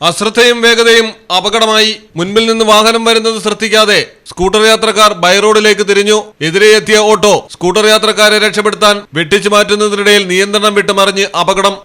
അശ്രദ്ധയും വേഗതയും അപകടമായി. മുൻപിൽ നിന്ന് വാഹനം വരുന്നത് ശ്രദ്ധിക്കാതെ സ്കൂട്ടർ യാത്രക്കാർ ബൈറോഡിലേക്ക് തിരിഞ്ഞു. എതിരെ എത്തിയ ഓട്ടോ സ്കൂട്ടർ യാത്രക്കാരെ രക്ഷപ്പെടുത്താൻ വെട്ടിച്ചു മാറ്റുന്നതിനിടയിൽ നിയന്ത്രണം വിട്ട് മറിഞ്ഞ് അപകടം.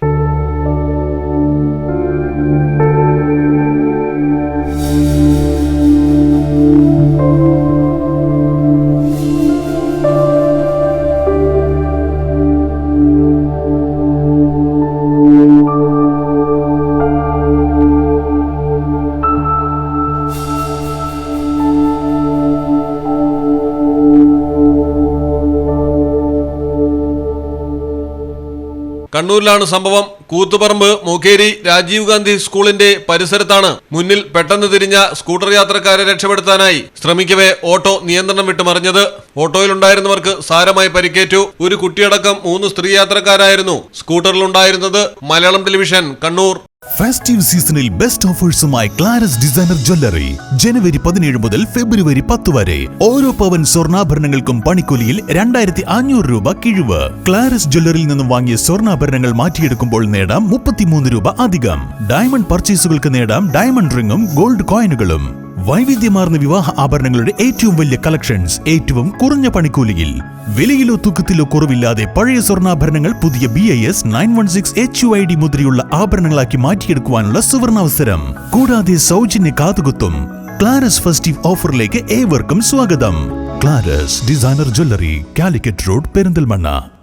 കണ്ണൂരിലാണ് സംഭവം. കൂത്തുപറമ്പ് മൂക്കേരി രാജീവ് ഗാന്ധി സ്കൂളിന്റെ പരിസരത്താണ്. മുന്നിൽ പെട്ടെന്ന് തിരിഞ്ഞ സ്കൂട്ടർ യാത്രക്കാരെ രക്ഷപ്പെടുത്താനായി ശ്രമിക്കവേ ഓട്ടോ നിയന്ത്രണം വിട്ട് മറിഞ്ഞത്. ഓട്ടോയിലുണ്ടായിരുന്നവർക്ക് സാരമായി പരിക്കേറ്റു. ഒരു കുട്ടിയടക്കം 3 സ്ത്രീ യാത്രക്കാരായിരുന്നു സ്കൂട്ടറിലുണ്ടായിരുന്നത്. മലയാളം ടെലിവിഷൻ, കണ്ണൂർ. ഫെസ്റ്റീവ് സീസണിൽ ബെസ്റ്റ് ഓഫേഴ്സുമായി ക്ലാരസ് ഡിസൈനർ ജ്വല്ലറി. ജനുവരി 17 മുതൽ ഫെബ്രുവരി 10 വരെ ഓരോ പവൻ സ്വർണ്ണാഭരണങ്ങൾക്കും പണിക്കൂലിയിൽ 2500 രൂപ കിഴിവ്. ക്ലാരസ് ജ്വല്ലറിയിൽ നിന്നും വാങ്ങിയ സ്വർണ്ണാഭരണങ്ങൾ മാറ്റിയെടുക്കുമ്പോൾ നേടാം 33 രൂപ അധികം. ഡയമണ്ട് പർച്ചേസുകൾക്ക് നേടാം ഡയമണ്ട് റിംഗും ഗോൾഡ് കോയിനുകളും. വൈവിധ്യമാർന്ന വിവാഹ ആഭരണങ്ങളുടെ ഏറ്റവും വലിയ കളക്ഷൻസ് ഏറ്റവും കുറഞ്ഞ പണിക്കൂലിയിൽ. വിലയിലോ തൂക്കത്തിലോ കുറവില്ലാതെ പഴയ സ്വർണ്ണാഭരണങ്ങൾ പുതിയ BIS 916 HUID മുദ്രയുള്ള ആഭരണങ്ങളാക്കി മാറ്റിയെടുക്കുവാനുള്ള സുവർണാവസരം. കൂടാതെ സൗജന്യ കാതുകുത്തും. ക്ലാരസ് ഫെസ്റ്റീവ് ഓഫറിലേക്ക് ഏവർക്കും സ്വാഗതം. ക്ലാരസ് designer jewellery, Calicut road, Perinthalmanna.